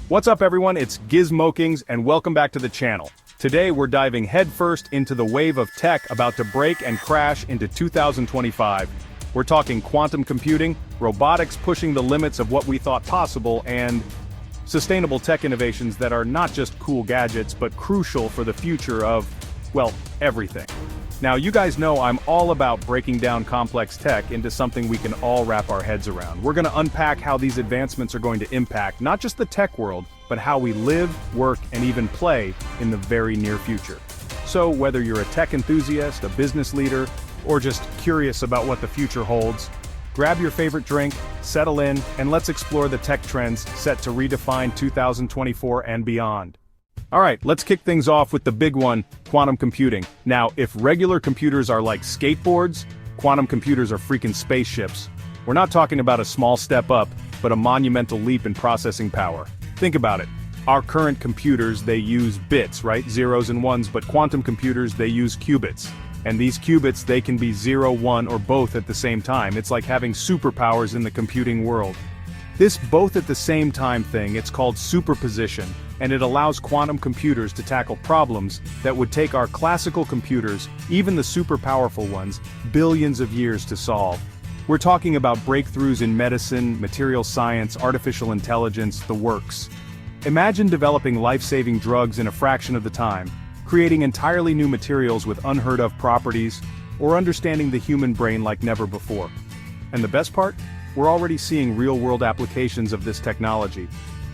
What's up everyone, it's Gizmokings and welcome back to the channel. Today we're diving headfirst into the wave of tech about to break and crash into 2025. We're talking quantum computing, robotics pushing the limits of what we thought possible, and sustainable tech innovations that are not just cool gadgets but crucial for the future of, well, everything. Now you guys know I'm all about breaking down complex tech into something we can all wrap our heads around. We're going to unpack how these advancements are going to impact not just the tech world, but how we live, work, and even play in the very near future. So whether you're a tech enthusiast, a business leader, or just curious about what the future holds, grab your favorite drink, settle in, and let's explore the tech trends set to redefine 2024 and beyond. Alright, let's kick things off with the big one, quantum computing. Now, if regular computers are like skateboards, quantum computers are freaking spaceships. We're not talking about a small step up, but a monumental leap in processing power. Think about it. Our current computers, they use bits, right? Zeros and ones, but quantum computers, they use qubits. And these qubits, they can be 0, 1, or both at the same time. It's like having superpowers in the computing world. This both at the same time thing, it's called superposition, and it allows quantum computers to tackle problems that would take our classical computers, even the super powerful ones, billions of years to solve. We're talking about breakthroughs in medicine, material science, artificial intelligence, the works. Imagine developing life-saving drugs in a fraction of the time, creating entirely new materials with unheard of properties, or understanding the human brain like never before. And the best part? We're already seeing real-world applications of this technology.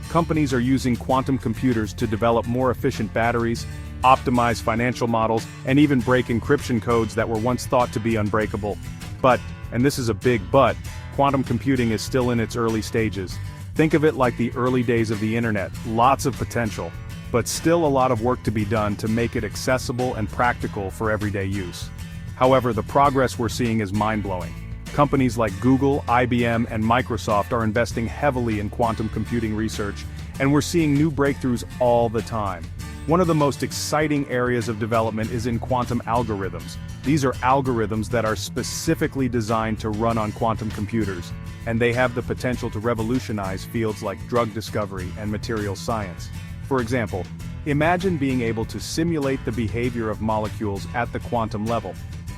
Companies are using quantum computers to develop more efficient batteries, optimize financial models, and even break encryption codes that were once thought to be unbreakable. But, and this is a big but, quantum computing is still in its early stages. Think of it like the early days of the internet, lots of potential, but still a lot of work to be done to make it accessible and practical for everyday use. However, the progress we're seeing is mind-blowing. Companies like Google, IBM, and Microsoft are investing heavily in quantum computing research, and we're seeing new breakthroughs all the time. One of the most exciting areas of development is in quantum algorithms. These are algorithms that are specifically designed to run on quantum computers, and they have the potential to revolutionize fields like drug discovery and materials science. For example, imagine being able to simulate the behavior of molecules at the quantum level.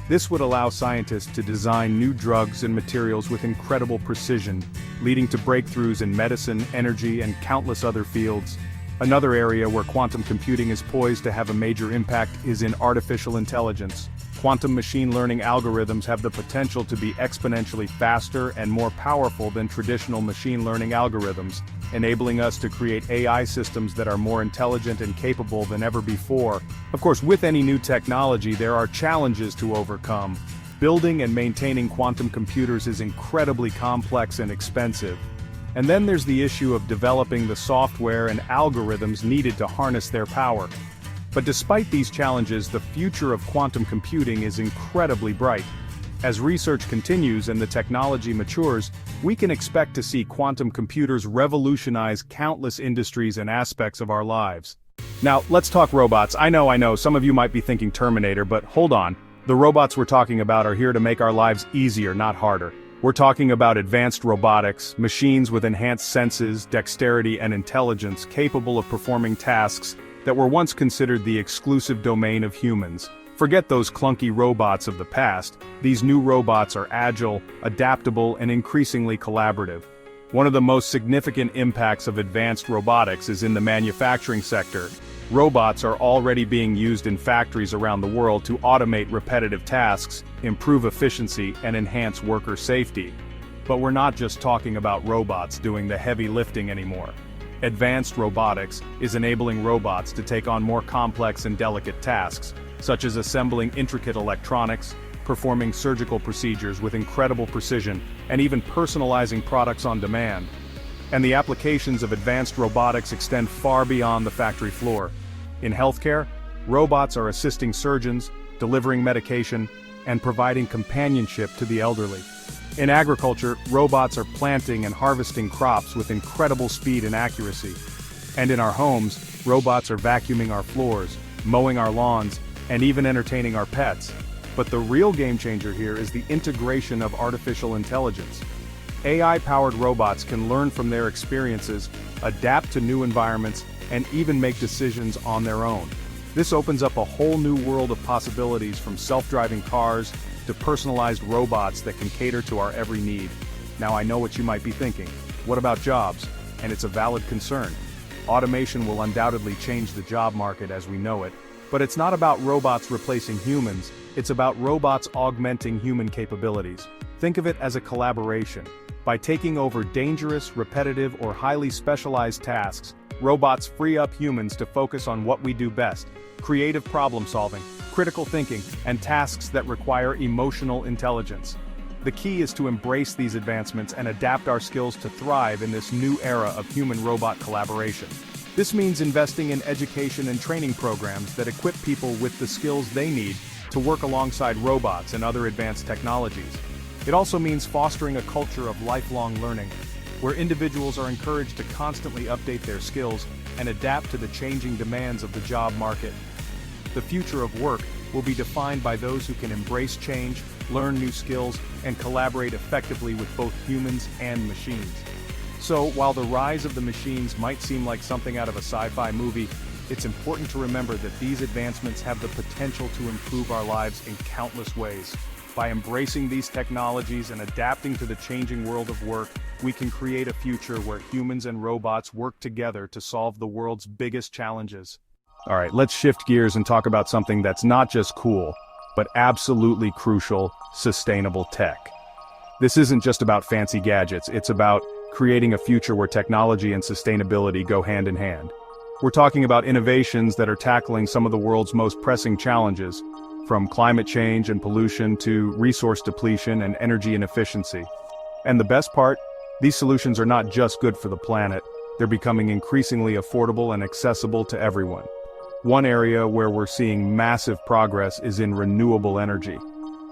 This would allow scientists to design new drugs and materials with incredible precision, leading to breakthroughs in medicine, energy, and countless other fields. Another area where quantum computing is poised to have a major impact is in artificial intelligence. Quantum machine learning algorithms have the potential to be exponentially faster and more powerful than traditional machine learning algorithms, enabling us to create AI systems that are more intelligent and capable than ever before. Of course, with any new technology, there are challenges to overcome. Building and maintaining quantum computers is incredibly complex and expensive. And then there's the issue of developing the software and algorithms needed to harness their power. But despite these challenges, the future of quantum computing is incredibly bright. As research continues and the technology matures, we can expect to see quantum computers revolutionize countless industries and aspects of our lives. Now, let's talk robots. I know, some of you might be thinking Terminator, but hold on. The robots we're talking about are here to make our lives easier, not harder. We're talking about advanced robotics, machines with enhanced senses, dexterity, and intelligence capable of performing tasks that were once considered the exclusive domain of humans. Forget those clunky robots of the past. These new robots are agile, adaptable, and increasingly collaborative. One of the most significant impacts of advanced robotics is in the manufacturing sector. Robots are already being used in factories around the world to automate repetitive tasks, improve efficiency, and enhance worker safety. But we're not just talking about robots doing the heavy lifting anymore. Advanced robotics is enabling robots to take on more complex and delicate tasks, such as assembling intricate electronics, performing surgical procedures with incredible precision, and even personalizing products on demand. And the applications of advanced robotics extend far beyond the factory floor. In healthcare, robots are assisting surgeons, delivering medication, and providing companionship to the elderly. In agriculture, robots are planting and harvesting crops with incredible speed and accuracy. And in our homes, robots are vacuuming our floors, mowing our lawns, and even entertaining our pets. But the real game changer here is the integration of artificial intelligence. AI-powered robots can learn from their experiences, adapt to new environments, and even make decisions on their own. This opens up a whole new world of possibilities, from self-driving cars to personalized robots that can cater to our every need. Now I know what you might be thinking. What about jobs? And it's a valid concern. Automation will undoubtedly change the job market as we know it, but it's not about robots replacing humans, it's about robots augmenting human capabilities. Think of it as a collaboration. By taking over dangerous, repetitive, or highly specialized tasks, robots free up humans to focus on what we do best: creative problem-solving, critical thinking, and tasks that require emotional intelligence. The key is to embrace these advancements and adapt our skills to thrive in this new era of human-robot collaboration. This means investing in education and training programs that equip people with the skills they need to work alongside robots and other advanced technologies. It also means fostering a culture of lifelong learning, where individuals are encouraged to constantly update their skills and adapt to the changing demands of the job market. The future of work will be defined by those who can embrace change, learn new skills, and collaborate effectively with both humans and machines. So, while the rise of the machines might seem like something out of a sci-fi movie, it's important to remember that these advancements have the potential to improve our lives in countless ways. By embracing these technologies and adapting to the changing world of work, we can create a future where humans and robots work together to solve the world's biggest challenges. Alright, let's shift gears and talk about something that's not just cool, but absolutely crucial: sustainable tech. This isn't just about fancy gadgets, it's about creating a future where technology and sustainability go hand in hand. We're talking about innovations that are tackling some of the world's most pressing challenges, from climate change and pollution to resource depletion and energy inefficiency. And the best part? These solutions are not just good for the planet, they're becoming increasingly affordable and accessible to everyone. One area where we're seeing massive progress is in renewable energy.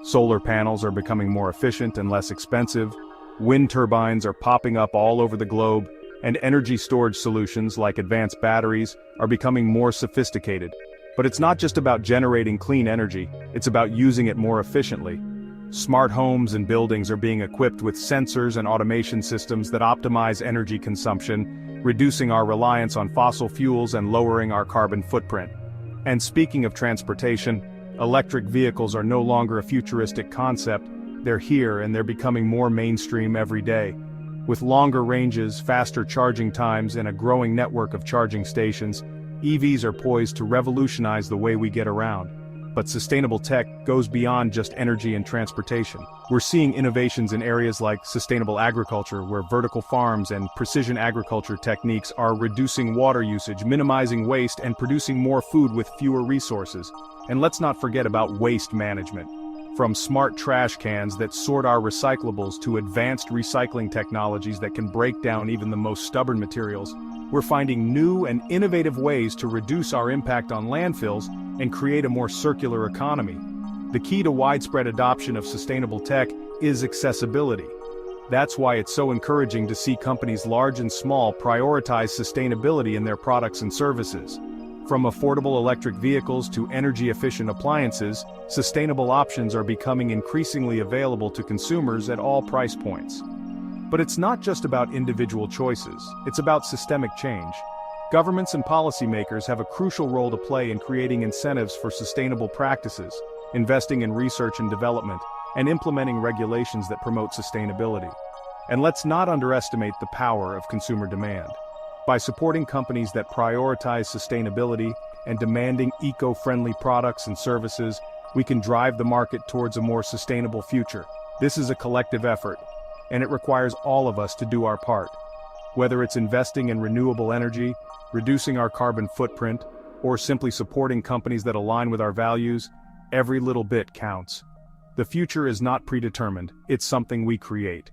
Solar panels are becoming more efficient and less expensive, wind turbines are popping up all over the globe, and energy storage solutions like advanced batteries are becoming more sophisticated. But it's not just about generating clean energy, it's about using it more efficiently. Smart homes and buildings are being equipped with sensors and automation systems that optimize energy consumption, reducing our reliance on fossil fuels and lowering our carbon footprint. And speaking of transportation, electric vehicles are no longer a futuristic concept, they're here and they're becoming more mainstream every day. With longer ranges, faster charging times, and a growing network of charging stations, EVs are poised to revolutionize the way we get around. But sustainable tech goes beyond just energy and transportation. We're seeing innovations in areas like sustainable agriculture, where vertical farms and precision agriculture techniques are reducing water usage, minimizing waste, and producing more food with fewer resources. And let's not forget about waste management. From smart trash cans that sort our recyclables to advanced recycling technologies that can break down even the most stubborn materials, we're finding new and innovative ways to reduce our impact on landfills and create a more circular economy. The key to widespread adoption of sustainable tech is accessibility. That's why it's so encouraging to see companies large and small prioritize sustainability in their products and services. From affordable electric vehicles to energy-efficient appliances, sustainable options are becoming increasingly available to consumers at all price points. But it's not just about individual choices, it's about systemic change. Governments and policymakers have a crucial role to play in creating incentives for sustainable practices, investing in research and development, and implementing regulations that promote sustainability. And let's not underestimate the power of consumer demand. By supporting companies that prioritize sustainability and demanding eco-friendly products and services, we can drive the market towards a more sustainable future. This is a collective effort, and it requires all of us to do our part. Whether it's investing in renewable energy, reducing our carbon footprint, or simply supporting companies that align with our values, every little bit counts. The future is not predetermined, it's something we create.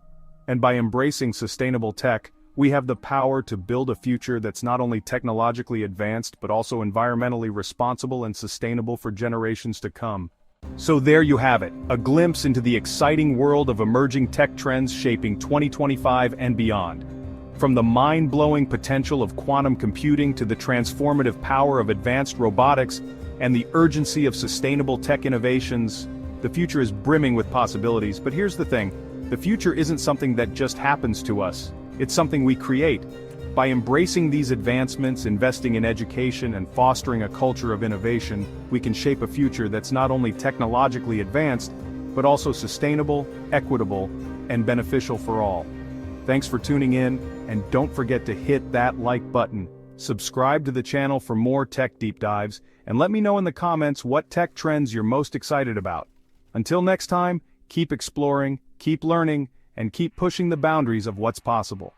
And by embracing sustainable tech, we have the power to build a future that's not only technologically advanced but also environmentally responsible and sustainable for generations to come. So there you have it, a glimpse into the exciting world of emerging tech trends shaping 2025 and beyond. From the mind-blowing potential of quantum computing to the transformative power of advanced robotics and the urgency of sustainable tech innovations, the future is brimming with possibilities. But here's the thing, The future isn't something that just happens to us, it's something we create. By embracing these advancements, investing in education, and fostering a culture of innovation, we can shape a future that's not only technologically advanced, but also sustainable, equitable, and beneficial for all. Thanks for tuning in, and don't forget to hit that like button. Subscribe to the channel for more tech deep dives, and let me know in the comments what tech trends you're most excited about. Until next time, keep exploring, keep learning, and keep pushing the boundaries of what's possible.